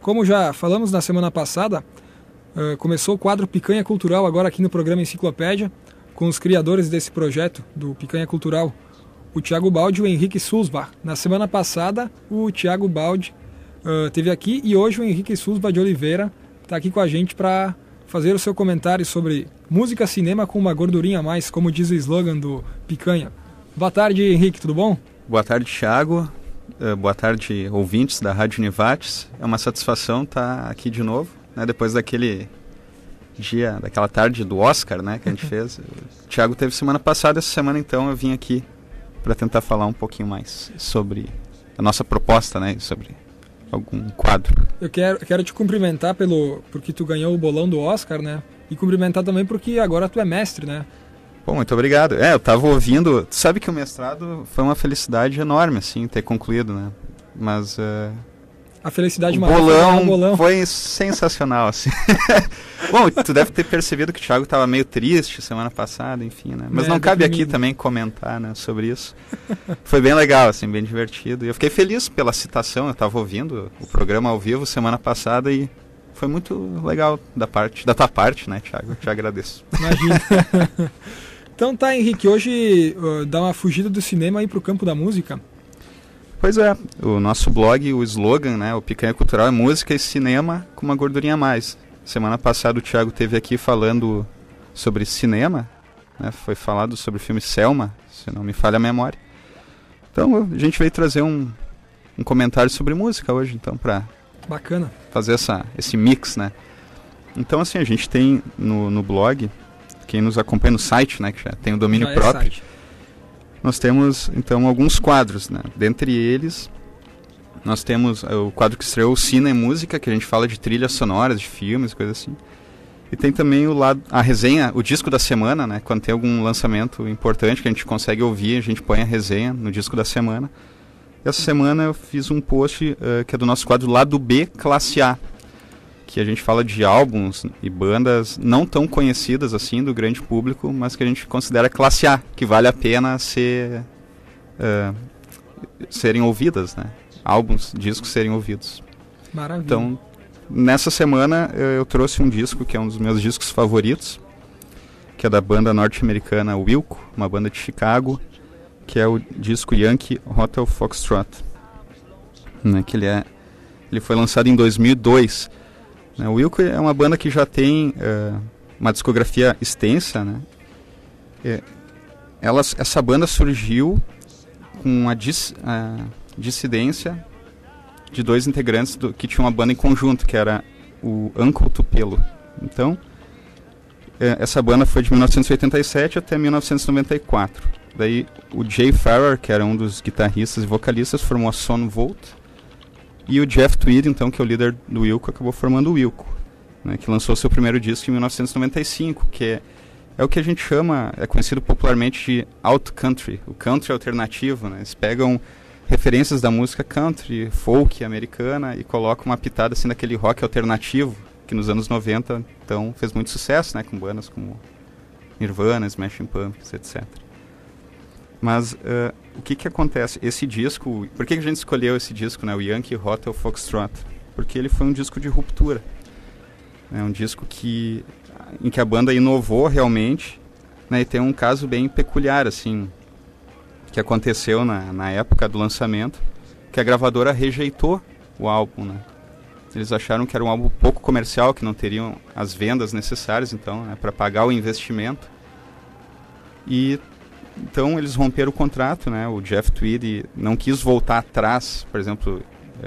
como já falamos na semana passada, começou o quadro Picanha Cultural agora aqui no programa Enciclopédia, com os criadores desse projeto do Picanha Cultural, o Thiago Baldi e o Henrique Sulzbach. Na semana passada, o Thiago Baldi esteve aqui e hoje o Henrique Sulzbach de Oliveira está aqui com a gente para fazer o seu comentário sobre música cinema com uma gordurinha a mais, como diz o slogan do Picanha. Boa tarde, Henrique, tudo bom? Boa tarde, Thiago. Boa tarde, ouvintes da Rádio Univates. É uma satisfação estar aqui de novo, né, depois daquele dia, daquela tarde do Oscar, né, que a gente fez. O Thiago teve semana passada, essa semana então eu vim aqui para tentar falar um pouquinho mais sobre a nossa proposta, né, sobre algum quadro. Eu quero te cumprimentar porque tu ganhou o bolão do Oscar, né, e cumprimentar também porque agora tu é mestre, né. Bom, muito obrigado. Eu tava ouvindo, tu sabe que o mestrado foi uma felicidade enorme, assim, ter concluído, né, mas a felicidade o maior bolão foi sensacional, assim. Bom, tu deve ter percebido que o Thiago estava meio triste semana passada, enfim, né? Mas não cabe aqui também comentar, né, sobre isso. Foi bem legal, assim, bem divertido. E eu fiquei feliz pela citação, eu estava ouvindo o programa ao vivo semana passada e foi muito legal da tua parte, né, Thiago? Eu te agradeço. Imagina. Então tá, Henrique, hoje dá uma fugida do cinema aí pro campo da música. Pois é, o nosso blog, o slogan, né, o Picanha Cultural é música e cinema com uma gordurinha a mais. Semana passada o Thiago esteve aqui falando sobre cinema, né, foi falado sobre o filme Selma, se não me falha a memória. Então a gente veio trazer um comentário sobre música hoje, então, para bacana fazer esse mix, né. Então assim, a gente tem no blog, quem nos acompanha no site, né, que já tem o domínio próprio, nós temos, então, alguns quadros, né? Dentre eles, nós temos o quadro que estreou o Cine e Música, que a gente fala de trilhas sonoras, de filmes, coisas assim. E tem também a resenha, o disco da semana, né? Quando tem algum lançamento importante que a gente consegue ouvir, a gente põe a resenha no disco da semana. E essa semana eu fiz um post que é do nosso quadro Lado B, Classe A, que a gente fala de álbuns e bandas não tão conhecidas assim do grande público, mas que a gente considera classe A, que vale a pena serem ouvidas, né? Álbuns, discos serem ouvidos. Maravilha. Então, nessa semana eu trouxe um disco que é um dos meus discos favoritos, que é da banda norte-americana Wilco, uma banda de Chicago, que é o disco Yankee Hotel Foxtrot, né? Que ele foi lançado em 2002. O Wilco é uma banda que já tem uma discografia extensa, né? Essa banda surgiu com a dissidência de dois integrantes que tinham uma banda em conjunto, que era o Uncle Tupelo. Então, essa banda foi de 1987 até 1994. Daí o Jay Farrar, que era um dos guitarristas e vocalistas, formou a Son Volt. E o Jeff Tweedy, então, que é o líder do Wilco, acabou formando o Wilco, né, que lançou seu primeiro disco em 1995, que é o que a gente chama, é conhecido popularmente de alt country, o country alternativo, né? Eles pegam referências da música country, folk americana e colocam uma pitada assim daquele rock alternativo, que nos anos 90 então fez muito sucesso, né, com bandas como Nirvana, Smashing Pumpkins, etc. Mas o que acontece? Esse disco, por que a gente escolheu esse disco, né, o Yankee Hotel Foxtrot? Porque ele foi um disco de ruptura. É um disco em que a banda inovou realmente, né, e tem um caso bem peculiar, assim, que aconteceu na época do lançamento, que a gravadora rejeitou o álbum, né? Eles acharam que era um álbum pouco comercial, que não teriam as vendas necessárias, então, né, para pagar o investimento. E então eles romperam o contrato, né? O Jeff Tweedy não quis voltar atrás, por exemplo,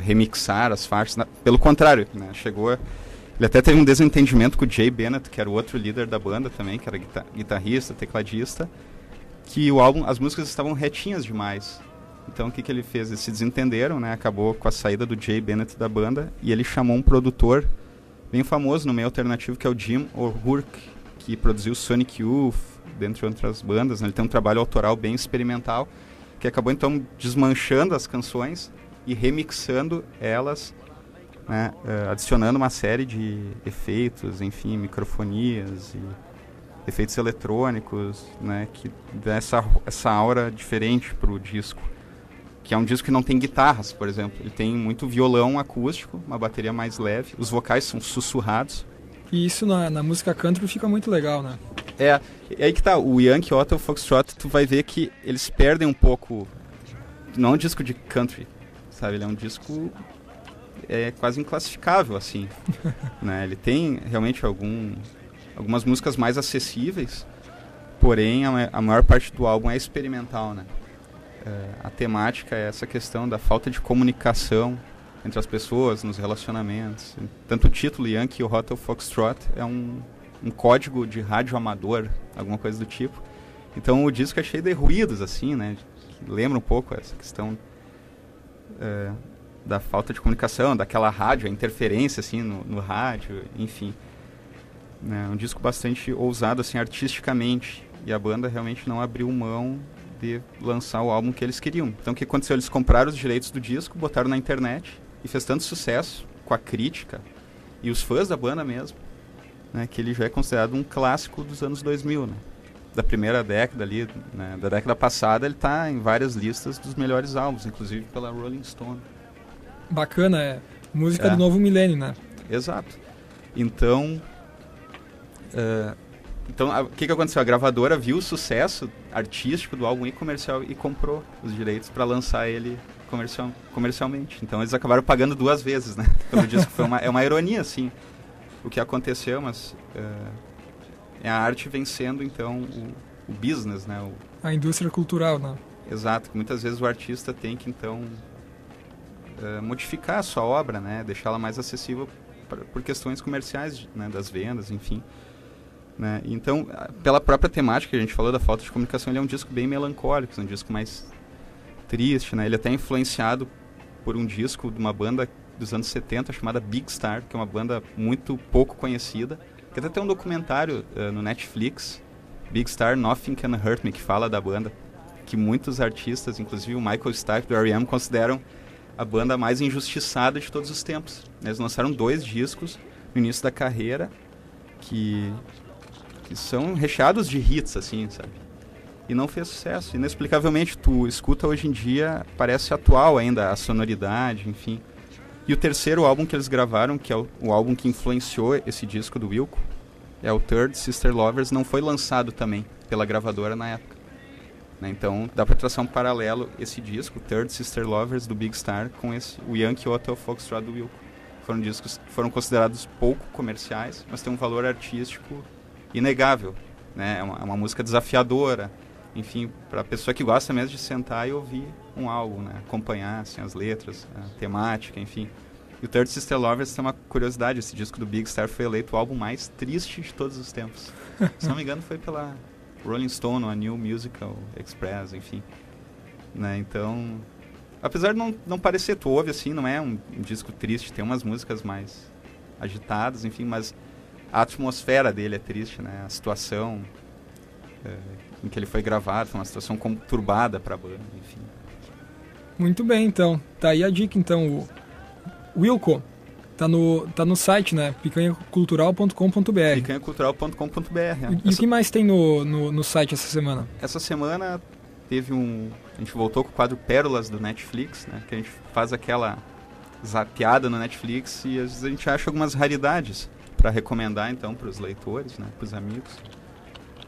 remixar as faixas. Pelo contrário, né? Ele até teve um desentendimento com o Jay Bennett, que era o outro líder da banda também, que era guitarrista, tecladista, que o álbum, as músicas estavam retinhas demais. Então o que ele fez? Eles se desentenderam, né? Acabou com a saída do Jay Bennett da banda e ele chamou um produtor bem famoso no meio alternativo, que é o Jim O'Rourke, que produziu Sonic Youth, dentre outras bandas, né? Ele tem um trabalho autoral bem experimental, que acabou então desmanchando as canções e remixando elas, né? Adicionando uma série de efeitos, enfim, microfonias e efeitos eletrônicos, né? Que dá essa aura diferente para o disco. que é um disco que não tem guitarras, por exemplo. Ele tem muito violão acústico, uma bateria mais leve, os vocais são sussurrados. E isso na música country fica muito legal, né? É aí que tá, o Yankee Hotel Foxtrot, tu vai ver que eles perdem um pouco, não é um disco de country, sabe? Ele é um disco quase inclassificável, assim, né? Ele tem realmente algumas músicas mais acessíveis, porém a maior parte do álbum é experimental, né? A temática é essa questão da falta de comunicação entre as pessoas, nos relacionamentos. Tanto o título Yankee Hotel Foxtrot é um código de rádio amador, alguma coisa do tipo. Então o disco é cheio de ruídos, assim, né? Que lembra um pouco essa questão da falta de comunicação, daquela rádio, a interferência, assim, no rádio, enfim. É um disco bastante ousado, assim, artisticamente. E a banda realmente não abriu mão de lançar o álbum que eles queriam. Então o que aconteceu? Eles compraram os direitos do disco, botaram na internet e fez tanto sucesso com a crítica e os fãs da banda mesmo, né, que ele já é considerado um clássico dos anos 2000, né? Da primeira década ali, né, da década passada, ele está em várias listas dos melhores álbuns, inclusive pela Rolling Stone. Bacana, música do novo milênio, né? Exato. Então, o que aconteceu? A gravadora viu o sucesso artístico do álbum e comercial e comprou os direitos para lançar ele comercialmente. Então eles acabaram pagando 2 vezes, né? Pelo disco. É uma ironia, assim, o que aconteceu, mas é a arte vencendo, então, o business, né? A indústria cultural, né? Exato. Muitas vezes o artista tem que, então, modificar a sua obra, né? Deixá-la mais acessível por questões comerciais, né? Das vendas, enfim. Né? Então, pela própria temática que a gente falou da falta de comunicação, ele é um disco bem melancólico, um disco mais triste, né? Ele é até influenciado por um disco de uma banda dos anos 70 chamada Big Star, que é uma banda muito pouco conhecida, que até tem um documentário no Netflix, Big Star, Nothing Can Hurt Me, que fala da banda, que muitos artistas, inclusive o Michael Stipe do R.E.M., consideram a banda mais injustiçada de todos os tempos. Eles lançaram 2 discos no início da carreira que são recheados de hits, assim, sabe? E não fez sucesso. Inexplicavelmente, tu escuta hoje em dia, parece atual ainda, a sonoridade, enfim. E o terceiro álbum que eles gravaram, que é o álbum que influenciou esse disco do Wilco, é o Third Sister Lovers, não foi lançado também pela gravadora na época. Né? Então, dá pra traçar um paralelo esse disco, Third Sister Lovers, do Big Star, com o Yankee Hotel Foxtrot do Wilco. Foram discos que foram considerados pouco comerciais, mas têm um valor artístico inegável, né? É uma música desafiadora, enfim, para a pessoa que gosta mesmo de sentar e ouvir um álbum, né? Acompanhar assim, as letras, a temática, enfim. E o Third Sister Lovers tem uma curiosidade, esse disco do Big Star foi eleito o álbum mais triste de todos os tempos. Se não me engano foi pela Rolling Stone, a New Musical Express, enfim. Né? Então, apesar de não parecer, tu ouve assim, não é um disco triste, tem umas músicas mais agitadas, enfim, mas a atmosfera dele é triste, né? A situação em que ele foi gravado foi uma situação conturbada para a banda, enfim. Muito bem, então. Tá aí a dica, então. O Wilco tá no site, né? picanhacultural.com.br. picanhacultural.com.br. E o que mais tem no site essa semana? Essa semana teve a gente voltou com o quadro Pérolas do Netflix, né? Que a gente faz aquela zapeada no Netflix e às vezes a gente acha algumas raridades para recomendar, então, para os leitores, né? Para os amigos.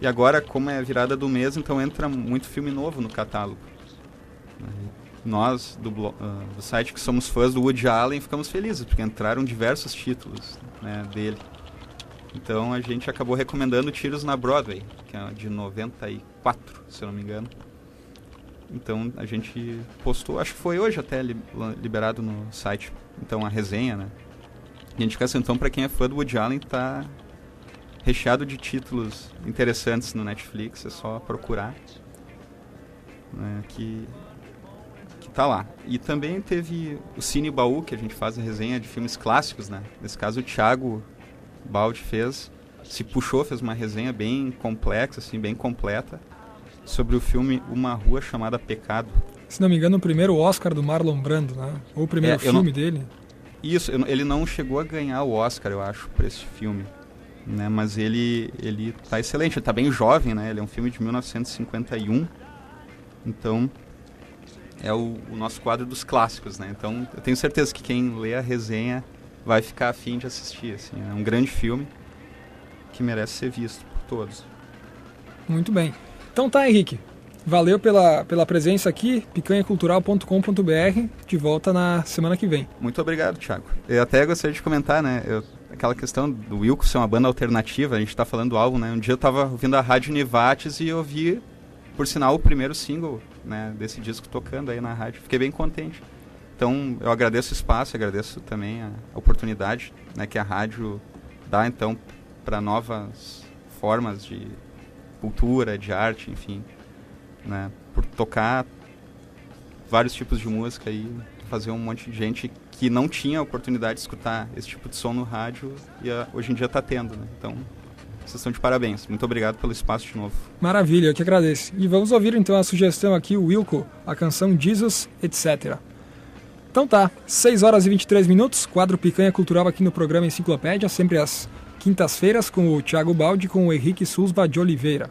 E agora, como é a virada do mês, então entra muito filme novo no catálogo. Nós, do site que somos fãs do Woody Allen, ficamos felizes, porque entraram diversos títulos, né, dele. Então a gente acabou recomendando Tiros na Broadway, que é de 94, se eu não me engano. Então a gente postou, acho que foi hoje até liberado no site, então a resenha, né. E a indicação, então, para quem é fã do Woody Allen, tá recheado de títulos interessantes no Netflix, é só procurar, né, que tá lá. E também teve o Cine Baú, que a gente faz a resenha de filmes clássicos, né? Nesse caso o Thiago Baldi fez uma resenha bem complexa, assim, bem completa, sobre o filme Uma Rua Chamada Pecado. Se não me engano, o primeiro Oscar do Marlon Brando, né? Ou o primeiro filme dele. Isso, ele não chegou a ganhar o Oscar, eu acho, por esse filme. Né? Mas ele tá excelente, ele tá bem jovem, né? Ele é um filme de 1951. Então, é o nosso quadro dos clássicos, né? Então, eu tenho certeza que quem lê a resenha vai ficar afim de assistir, assim. É um grande filme que merece ser visto por todos. Muito bem. Então tá, Henrique. Valeu pela presença aqui, picanhacultural.com.br, de volta na semana que vem. Muito obrigado, Thiago. Eu até gostaria de comentar, né, aquela questão do Wilco ser uma banda alternativa, a gente está falando do álbum, né, um dia eu estava ouvindo a Rádio Univates e ouvi, por sinal, o primeiro single, né, desse disco tocando aí na rádio, fiquei bem contente. Então, eu agradeço o espaço, agradeço também a oportunidade, né, que a rádio dá, então, para novas formas de cultura, de arte, enfim, né, por tocar vários tipos de música e fazer um monte de gente que não tinha a oportunidade de escutar esse tipo de som no rádio e hoje em dia está tendo, né? Então, vocês estão de parabéns. Muito obrigado pelo espaço de novo. Maravilha, eu que agradeço. E vamos ouvir então a sugestão aqui, o Wilco, a canção Jesus, etc. Então tá, 6 horas e 23 minutos, quadro Picanha Cultural aqui no programa Enciclopédia, sempre às quintas-feiras com o Thiago Baldi e com o Henrique Sulzba de Oliveira.